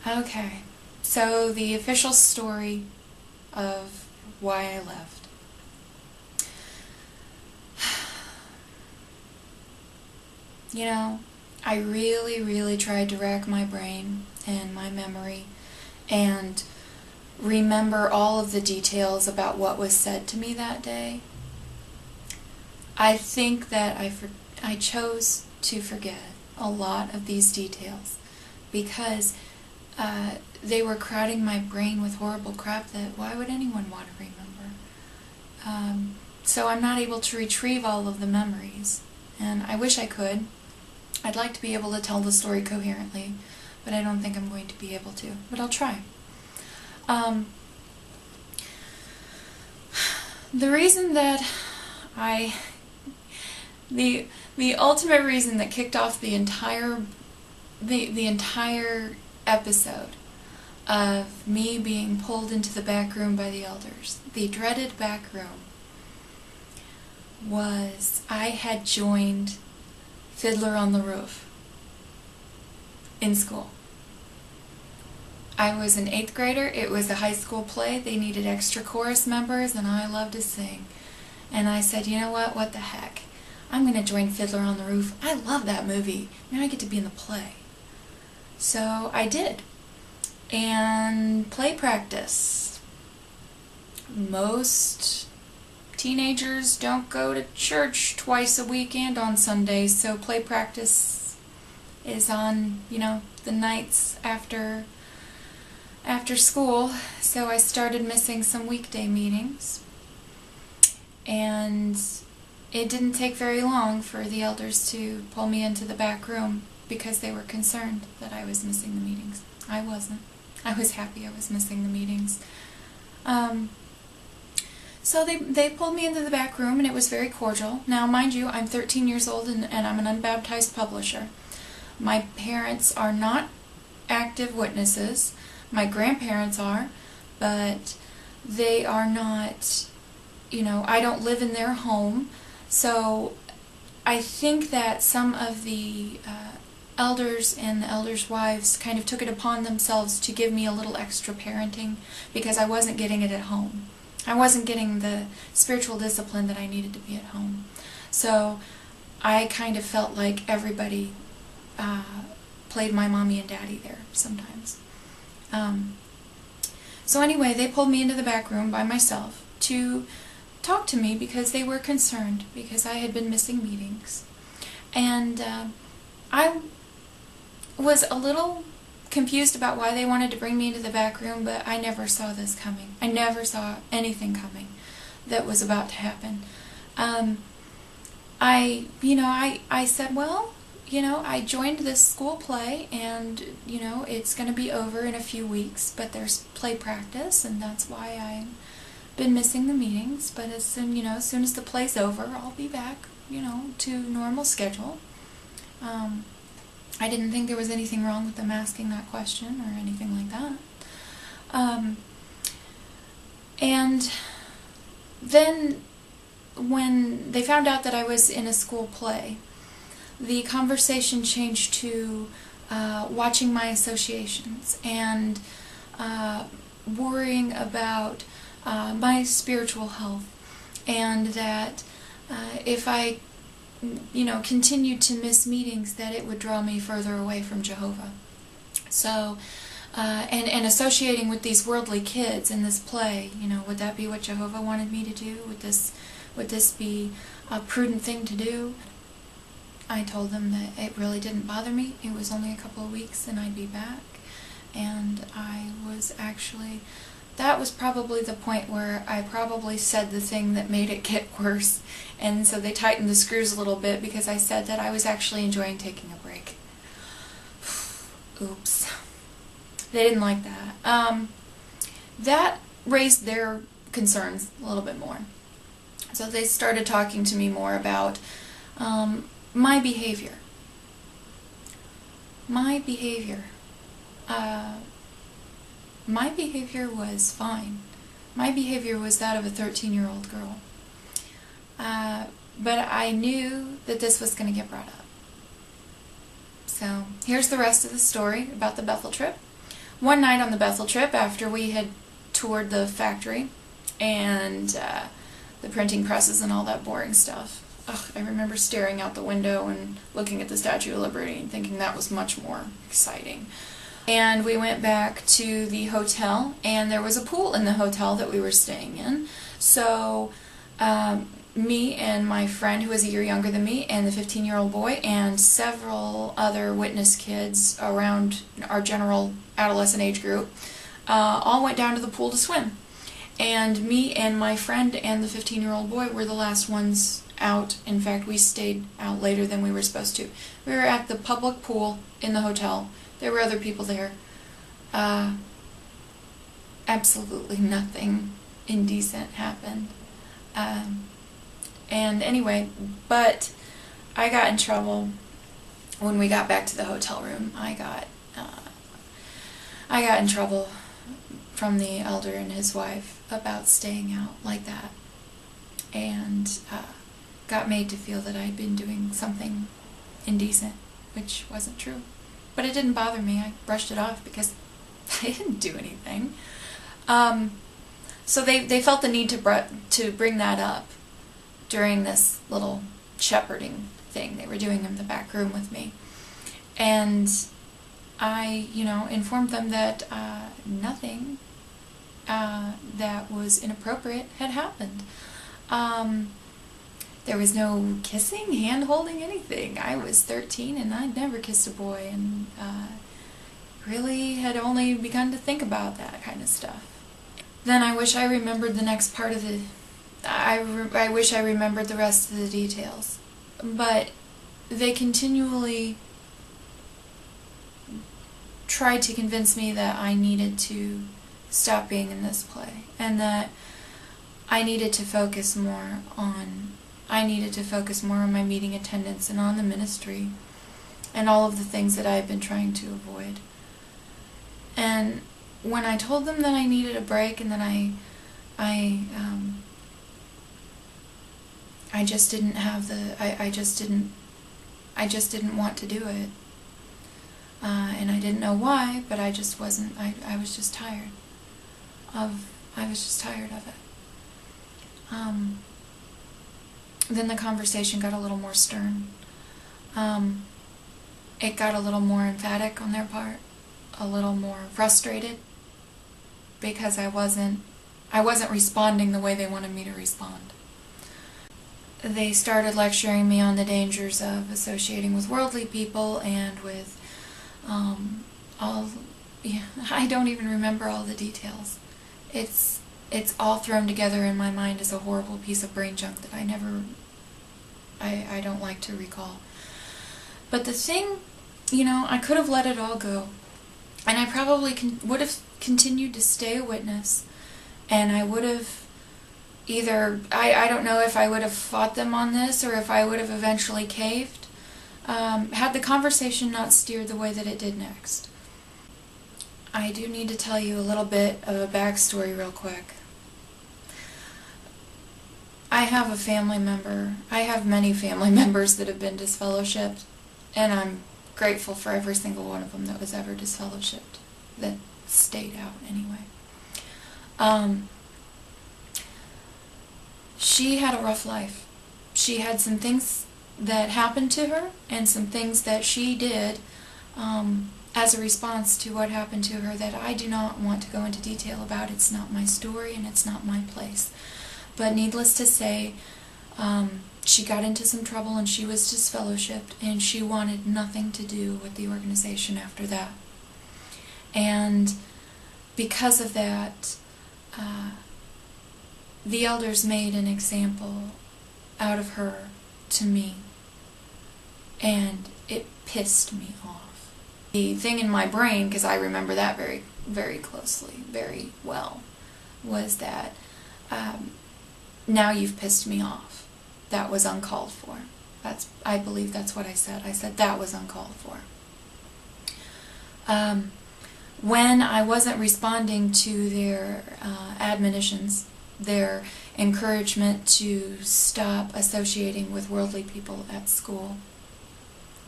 Okay, so the official story of why I left. You know, I really, really tried to rack my brain and my memory and remember all of the details about what was said to me that day. I think that I chose to forget a lot of these details because they were crowding my brain with horrible crap that why would anyone want to remember? So I'm not able to retrieve all of the memories, and I wish I could. I'd like to be able to tell the story coherently, but I don't think I'm going to be able to, but I'll try. The reason that the ultimate reason that kicked off the entire episode of me being pulled into the back room by the elders, the dreaded back room, was I had joined Fiddler on the Roof in school. I was an 8th grader. It was a high school play. They needed extra chorus members, and I loved to sing. And I said, you know what the heck? I'm going to join Fiddler on the Roof. I love that movie. Now I get to be in the play. So I did. And play practice. Most teenagers don't go to church twice a week and on Sundays, so play practice is on, the nights after school. So I started missing some weekday meetings. And it didn't take very long for the elders to pull me into the back room because they were concerned that I was missing the meetings. I wasn't. I was happy I was missing the meetings. So they pulled me into the back room, and it was very cordial. Now, mind you, I'm 13 years old, and I'm an unbaptized publisher. My parents are not active witnesses. My grandparents are, but they are not, I don't live in their home. So I think that some of the elders and the elders' wives kind of took it upon themselves to give me a little extra parenting because I wasn't getting it at home. I wasn't getting the spiritual discipline that I needed to be at home. So I kind of felt like everybody played my mommy and daddy there sometimes. So anyway, they pulled me into the back room by myself to talk to me because they were concerned because I had been missing meetings. And I was a little confused about why they wanted to bring me into the back room, but I never saw this coming. I never saw anything coming that was about to happen. I said, well, I joined this school play, and, it's going to be over in a few weeks, but there's play practice, and that's why I've been missing the meetings. But as soon as the play's over, I'll be back, to normal schedule. I didn't think there was anything wrong with them asking that question or anything like that. And then when they found out that I was in a school play, the conversation changed to watching my associations and worrying about my spiritual health, and that if I continued to miss meetings, that it would draw me further away from Jehovah. So, and associating with these worldly kids in this play, would that be what Jehovah wanted me to do? Would this be a prudent thing to do? I told them that it really didn't bother me. It was only a couple of weeks and I'd be back. And that was probably the point where I probably said the thing that made it get worse. And so they tightened the screws a little bit because I said that I was actually enjoying taking a break. Oops. They didn't like that. That raised their concerns a little bit more. So they started talking to me more about my behavior. My behavior was fine. My behavior was that of a 13-year-old girl. But I knew that this was going to get brought up. So here's the rest of the story about the Bethel trip. one night on the Bethel trip, after we had toured the factory and the printing presses and all that boring stuff, I remember staring out the window and looking at the Statue of Liberty and thinking that was much more exciting. And we went back to the hotel, and there was a pool in the hotel that we were staying in. So me and my friend, who was a year younger than me, and the 15-year-old boy, and several other witness kids around our general adolescent age group, all went down to the pool to swim. And me and my friend and the 15-year-old boy were the last ones out. In fact, we stayed out later than we were supposed to. We were at the public pool in the hotel. There were other people there. Absolutely nothing indecent happened. And anyway, but I got in trouble when we got back to the hotel room. I got in trouble from the elder and his wife about staying out like that, and got made to feel that I'd been doing something indecent, which wasn't true. But it didn't bother me. I brushed it off because I didn't do anything. So they felt the need to bring that up during this little shepherding thing they were doing in the back room with me. And I, informed them that nothing that was inappropriate had happened. There was no kissing, hand-holding, anything. I was 13 and I'd never kissed a boy, and really had only begun to think about that kind of stuff. Then I wish I remembered the next part of the... I wish I remembered the rest of the details. But they continually tried to convince me that I needed to stop being in this play, and that I needed to focus more on my meeting attendance and on the ministry and all of the things that I had been trying to avoid. And when I told them that I needed a break and that I just didn't have I just didn't want to do it. And I didn't know why, but I just wasn't, I was just tired of it. Then the conversation got a little more stern. It got a little more emphatic on their part, a little more frustrated, because I wasn't responding the way they wanted me to respond. They started lecturing me on the dangers of associating with worldly people and with I don't even remember all the details. It's all thrown together in my mind as a horrible piece of brain junk that I don't like to recall. But the thing, I could have let it all go. And I probably would have continued to stay a witness. And I would have either, I don't know if I would have fought them on this or if I would have eventually caved, had the conversation not steered the way that it did next. I do need to tell you a little bit of a backstory real quick. I have many family members that have been disfellowshipped, and I'm grateful for every single one of them that was ever disfellowshipped, that stayed out anyway. She had a rough life. She had some things that happened to her and some things that she did as a response to what happened to her that I do not want to go into detail about. It's not my story and it's not my place. But needless to say, she got into some trouble and she was disfellowshipped, and she wanted nothing to do with the organization after that. And because of that, the elders made an example out of her to me, and it pissed me off. The thing in my brain, because I remember that very, very closely, very well, was that now you've pissed me off. That was uncalled for. I believe that's what I said. I said that was uncalled for. When I wasn't responding to their admonitions, their encouragement to stop associating with worldly people at school,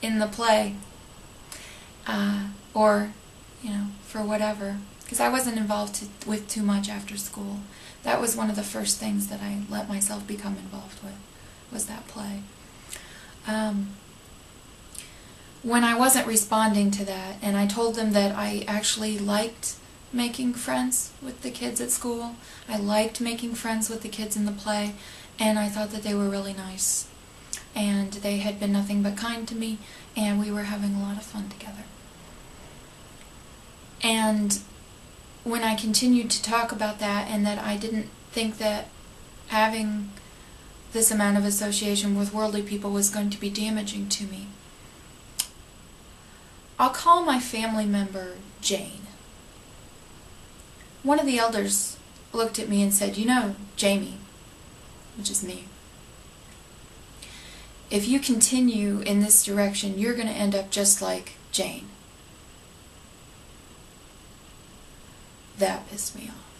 in the play, or for whatever. Because I wasn't involved with too much after school. That was one of the first things that I let myself become involved with, was that play. When I wasn't responding to that, and I told them that I actually liked making friends with the kids at school, I liked making friends with the kids in the play, and I thought that they were really nice. And they had been nothing but kind to me, and we were having a lot of fun together. And when I continued to talk about that, and that I didn't think that having this amount of association with worldly people was going to be damaging to me, I'll call my family member Jane. One of the elders looked at me and said, Jamie, which is me, if you continue in this direction, you're going to end up just like Jane. That pissed me off.